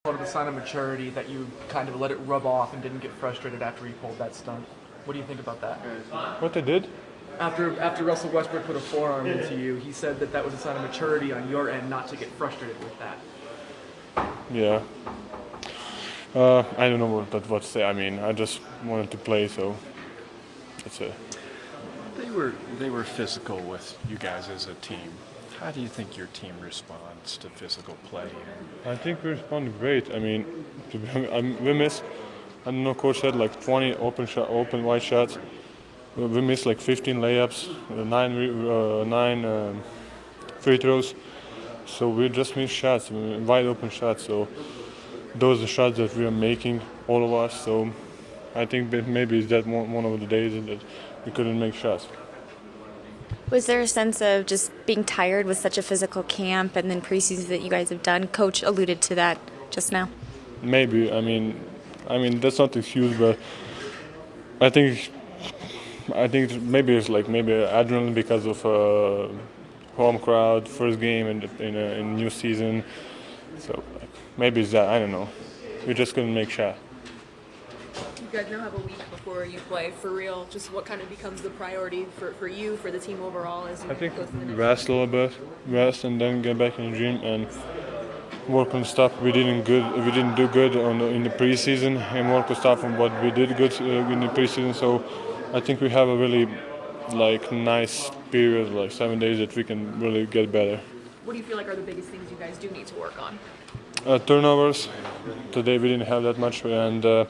Part of the sign of maturity that you kind of let it rub off and didn't get frustrated after he pulled that stunt. What do you think about that? What I did? After Russell Westbrook put a forearm into you, he said that was a sign of maturity on your end not to get frustrated with that. Yeah. I don't know what to say. I mean, I just wanted to play, so that's it. They were physical with you guys as a team. How do you think your team responds to physical play? I think we responded great. I mean, we missed. I don't know. Coach said like 20 open wide shots. We missed like 15 layups, nine free throws. So we just missed shots, wide open shots. So those are the shots that we are making, all of us. So I think that maybe it's that one of the days that we couldn't make shots. Was there a sense of just being tired with such a physical camp and then preseason that you guys have done? Coach alluded to that just now. Maybe. I mean that's not excuse, but I think maybe it's like maybe adrenaline because of home crowd, first game in new season. So like, maybe it's that. I don't know. We just couldn't make shot. You guys now have a week before you play for real. Just what kind of becomes the priority for you, for the team overall as you I think go through the next rest a little bit, and then get back in the gym and work on stuff we didn't do good in the preseason, and work on stuff on what we did good in the preseason. So I think we have a really nice period, like 7 days, that we can really get better. What do you feel like are the biggest things you guys do need to work on? Turnovers. Today we didn't have that much, and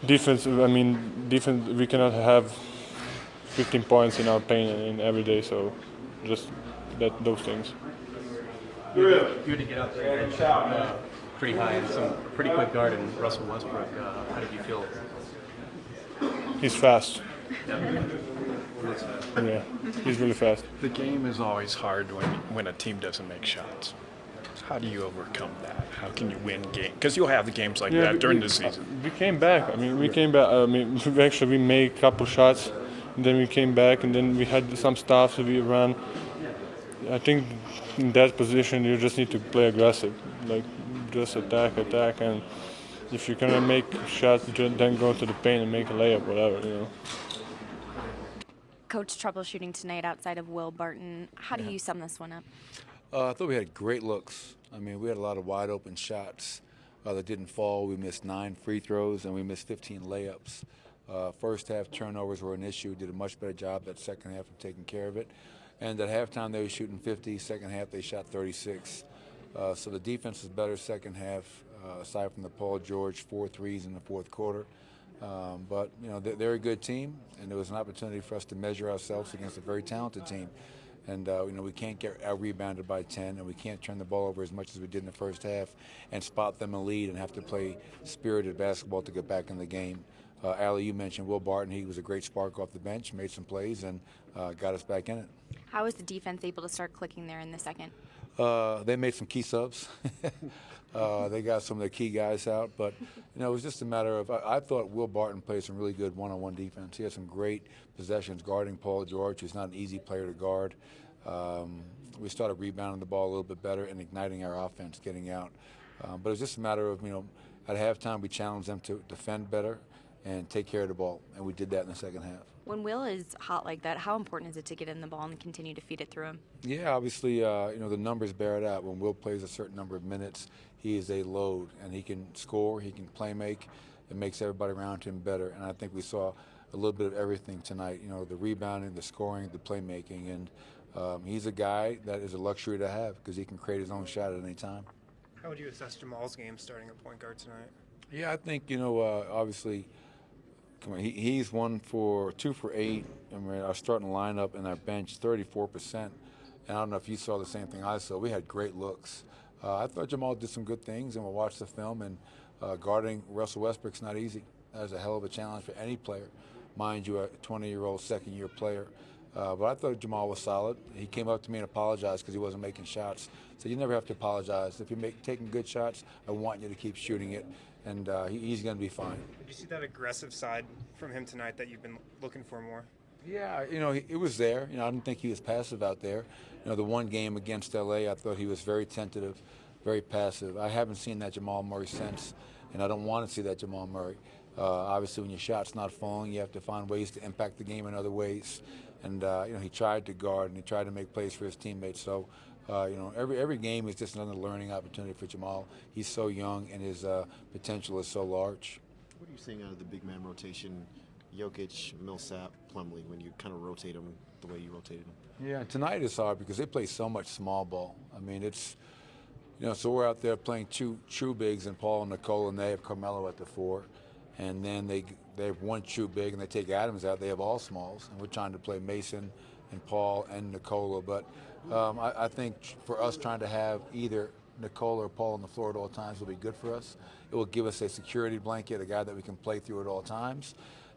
defense. Defense. We cannot have 15 points in our paint in every day. So just those things. You had to get up there and pretty high and some pretty quick guard in Russell Westbrook. How did you feel? He's fast. Yeah, he's really fast. The game is always hard when a team doesn't make shots. How do you overcome that? How can you win games? Because you'll have the games like that during the season. We came back. We made a couple shots, and then we came back, and then we had some stuff that we ran. I think in that position you just need to play aggressive, like just attack, and if you're gonna make shots, then go to the paint and make a layup, whatever. Coach, troubleshooting tonight outside of Will Barton. How do you sum this one up? I thought we had great looks. I mean, we had a lot of wide open shots that didn't fall. We missed 9 free throws and we missed 15 layups. First half turnovers were an issue. Did a much better job that second half of taking care of it. And at halftime they were shooting 50. Second half they shot 36. So the defense was better second half, aside from the Paul George 4 threes in the fourth quarter. But they're a good team, and there was an opportunity for us to measure ourselves against a very talented team. And we can't get out-rebounded by 10, and we can't turn the ball over as much as we did in the first half and spot them in lead and have to play spirited basketball to get back in the game. Allie, you mentioned Will Barton. He was a great spark off the bench, made some plays, and got us back in it. How was the defense able to start clicking there in the second? They made some key subs. They got some of the key guys out, but it was just a matter of. I thought Will Barton played some really good one-on-one defense. He had some great possessions guarding Paul George, who's not an easy player to guard. We started rebounding the ball a little bit better and igniting our offense, getting out. But it was just a matter of at halftime we challenged them to defend better and take care of the ball, and we did that in the second half. When Will is hot like that, how important is it to get in the ball and continue to feed it through him? Yeah, obviously, the numbers bear it out. When Will plays a certain number of minutes, he is a load, and he can score, he can play make. It makes everybody around him better, and I think we saw a little bit of everything tonight. The rebounding, the scoring, the playmaking, and he's a guy that is a luxury to have because he can create his own shot at any time. How would you assess Jamal's game starting at point guard tonight? Yeah, I think obviously. He's 2 for 8, and our starting lineup and our bench 34%. And I don't know if you saw the same thing I saw. We had great looks. I thought Jamal did some good things, and we'll watch the film. And guarding Russell Westbrook's not easy. That was a hell of a challenge for any player, mind you, a 20-year-old second-year player. But I thought Jamal was solid. He came up to me and apologized because he wasn't making shots. So you never have to apologize. If you're taking good shots, I want you to keep shooting it. And he's going to be fine. Did you see that aggressive side from him tonight that you've been looking for more? Yeah, it was there. I didn't think he was passive out there. The one game against LA, I thought he was very tentative. very passive. I haven't seen that Jamal Murray since, and I don't want to see that Jamal Murray. Obviously, when your shot's not falling, you have to find ways to impact the game in other ways. And he tried to guard and he tried to make plays for his teammates. So, every game is just another learning opportunity for Jamal. He's so young and his potential is so large. What are you seeing out of the big man rotation, Jokic, Millsap, Plumlee, when you kind of rotate them the way you rotated them? Yeah, tonight is hard because they play so much small ball. I mean, it's, so we're out there playing two true bigs and Paul and Nikola, and they have Carmelo at the 4. And then they have one true big, and they take Adams out. They have all smalls, and we're trying to play Mason and Paul and Nikola. But I think for us trying to have either Nikola or Paul on the floor at all times will be good for us. It will give us a security blanket, a guy that we can play through at all times.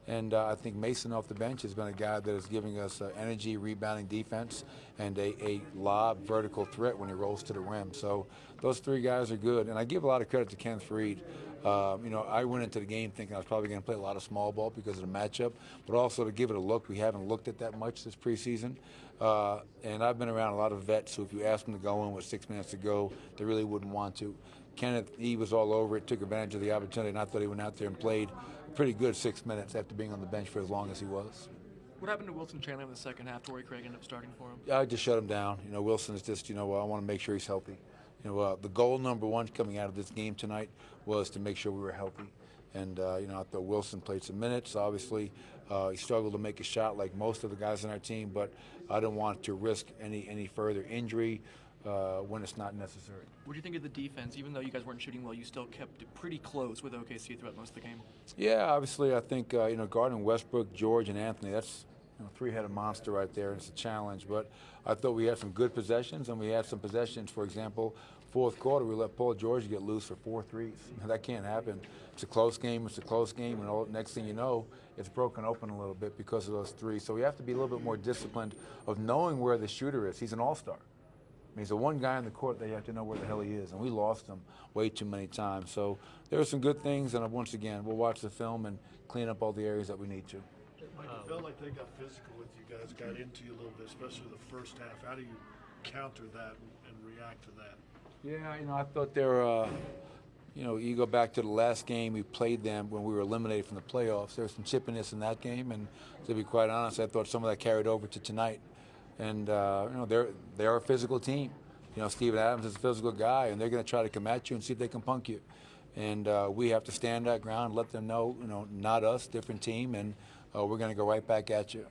And I think Mason off the bench has been a guy that is giving us energy, rebounding defense, and a lob vertical threat when he rolls to the rim. So those 3 guys are good. And I give a lot of credit to Kenneth Reed. I went into the game thinking I was probably going to play a lot of small ball because of the matchup, but also to give it a look. We haven't looked at that much this preseason. And I've been around a lot of vets who, if you ask them to go in with 6 minutes to go, they really wouldn't want to. Kenneth, he was all over it, took advantage of the opportunity, and I thought he went out there and played a pretty good 6 minutes after being on the bench for as long as he was. What happened to Wilson Chandler in the second half? Torrey Craig ended up starting for him. I just shut him down. Wilson is just, I want to make sure he's healthy. The goal number 1 coming out of this game tonight was to make sure we were healthy. And, I thought Wilson played some minutes. Obviously, he struggled to make a shot like most of the guys on our team, but I don't want to risk any further injury when it's not necessary. What do you think of the defense? Even though you guys weren't shooting well, you still kept it pretty close with OKC throughout most of the game. Yeah, obviously, I think, guarding Westbrook, George, and Anthony, that's three-headed monster right there, and it's a challenge. But I thought we had some good possessions, and we had some possessions, for example, fourth quarter, we let Paul George get loose for 4 threes. That can't happen. It's a close game, and next thing you know, it's broken open a little bit because of those 3s. So we have to be a little bit more disciplined of knowing where the shooter is. He's an all-star. He's the one guy on the court that you have to know where the hell he is, and we lost him way too many times. So there are some good things, and once again, we'll watch the film and clean up all the areas that we need to. Mike, it felt like they got physical with you guys, got into you a little bit, especially the first half. How do you counter that and react to that? Yeah, I thought they were, you go back to the last game we played them when we were eliminated from the playoffs. There was some chippiness in that game, and to be quite honest, I thought some of that carried over to tonight. And, they're a physical team. Steven Adams is a physical guy, and they're going to try to come at you and see if they can punk you. And we have to stand that ground, let them know, not us, different team, and we're going to go right back at you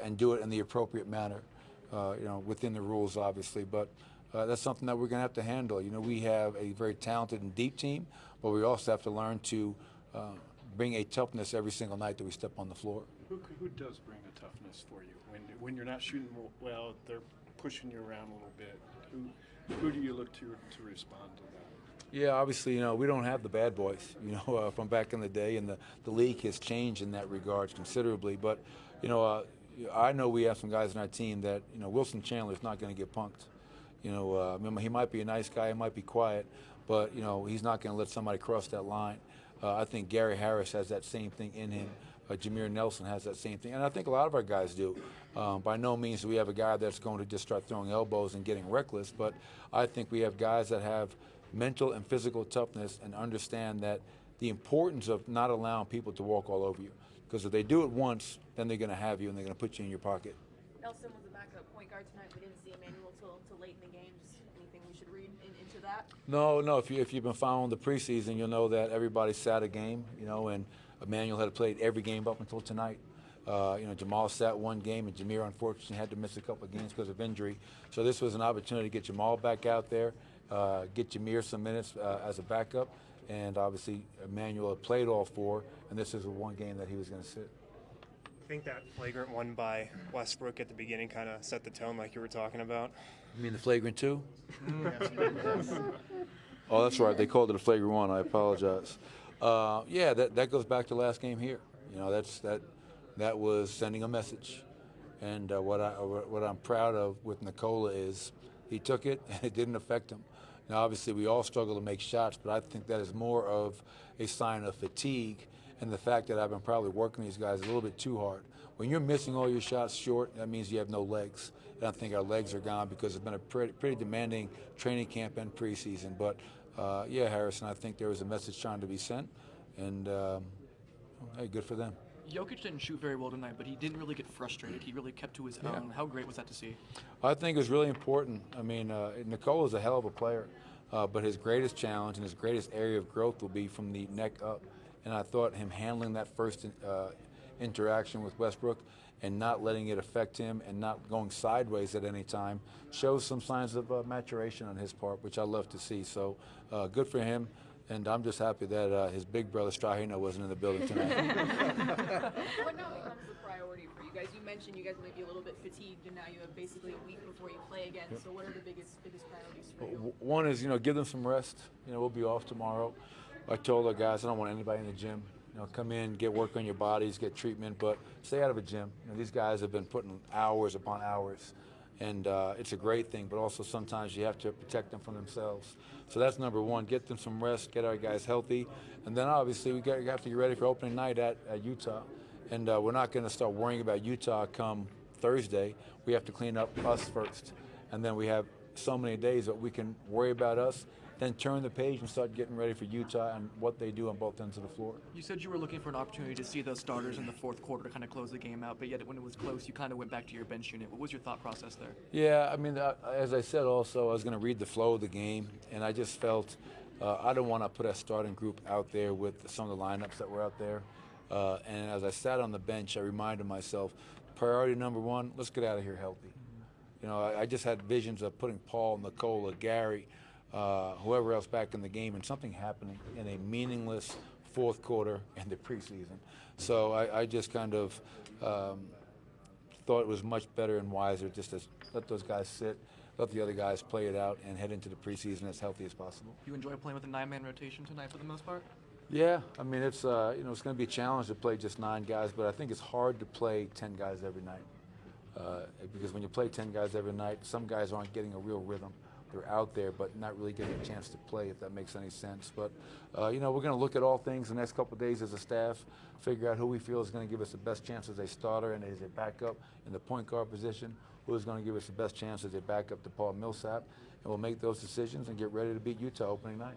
and do it in the appropriate manner, within the rules, obviously. But that's something that we're going to have to handle. We have a very talented and deep team, but we also have to learn to bring a toughness every single night that we step on the floor. Who does bring a toughness for you? When you're not shooting well, they're pushing you around a little bit. Who do you look to respond to that? Yeah, obviously, we don't have the bad boys, from back in the day, and the league has changed in that regard considerably. But, I know we have some guys on our team that, Wilson Chandler is not going to get punked. Remember, he might be a nice guy, he might be quiet, but, he's not going to let somebody cross that line. I think Gary Harris has that same thing in him. Jameer Nelson has that same thing, and I think a lot of our guys do. By no means do we have a guy that's going to just start throwing elbows and getting reckless, but I think we have guys that have mental and physical toughness and understand that the importance of not allowing people to walk all over you. Because if they do it once, then they're going to have you and they're going to put you in your pocket. Nelson was a backup point guard tonight. We didn't see Emmanuel till late in the game. Just anything we should read into that? No. If you've been following the preseason, you'll know that everybody sat a game, and Emmanuel had played every game up until tonight. Jamal sat one game, and Jameer unfortunately had to miss a couple of games because of injury. So this was an opportunity to get Jamal back out there, get Jameer some minutes as a backup, and obviously Emmanuel had played all 4, and this is the one game that he was going to sit. I think that flagrant one by Westbrook at the beginning kind of set the tone like you were talking about. You mean the flagrant 2? Oh, that's right. They called it a flagrant 1. I apologize. Yeah, that goes back to last game here. That was sending a message, and what I'm proud of with Nikola is he took it and it didn't affect him. Now, obviously, we all struggle to make shots, but I think that is more of a sign of fatigue and the fact that I've been probably working these guys a little bit too hard. When you're missing all your shots short, that means you have no legs. And I think our legs are gone because it's been a pretty demanding training camp and preseason. But yeah, Harrison, I think there was a message trying to be sent, and hey, good for them. Jokic didn't shoot very well tonight, but he didn't really get frustrated. He really kept to his own. How great was that to see? I think it was really important. I mean, Nikola is a hell of a player, but his greatest challenge and his greatest area of growth will be from the neck up. And I thought him handling that first interaction with Westbrook and not letting it affect him and not going sideways at any time shows some signs of maturation on his part, which I love to see. So good for him. And I'm just happy that his big brother Strahino wasn't in the building tonight. What now becomes the priority for you guys? You mentioned you guys might be a little bit fatigued, and now you have basically a week before you play again. Yep. So what are the biggest priorities for you? One is, give them some rest. We'll be off tomorrow. I told our guys I don't want anybody in the gym. Come in, get work on your bodies, get treatment, but stay out of a gym. These guys have been putting hours upon hours. And it's a great thing, but also sometimes you have to protect them from themselves. So that's number one, get them some rest, get our guys healthy. And then obviously we have to get ready for opening night at Utah. And we're not going to start worrying about Utah come Thursday. We have to clean up us first. And then we have so many days that we can worry about us, then turn the page and start getting ready for Utah and what they do on both ends of the floor. You said you were looking for an opportunity to see those starters in the fourth quarter to kind of close the game out, but yet when it was close, you kind of went back to your bench unit. What was your thought process there? Yeah, I mean, as I said also, I was going to read the flow of the game, and I just felt I don't want to put a starting group out there with some of the lineups that were out there. And as I sat on the bench, I reminded myself, priority number one, let's get out of here healthy. I just had visions of putting Paul, Nikola, Gary, whoever else back in the game, and something happening in a meaningless fourth quarter in the preseason. So I just kind of thought it was much better and wiser just to let those guys sit, let the other guys play it out, and head into the preseason as healthy as possible. You enjoy playing with a 9-man rotation tonight for the most part? Yeah, I mean, it's it's going to be a challenge to play just 9 guys, but I think it's hard to play 10 guys every night. Because when you play 10 guys every night, some guys aren't getting a real rhythm. They're out there, but not really getting a chance to play, if that makes any sense. But, we're going to look at all things the next couple of days as a staff, figure out who we feel is going to give us the best chance as a starter and as a backup in the point guard position, who is going to give us the best chance as a backup to Paul Millsap, and we'll make those decisions and get ready to beat Utah opening night.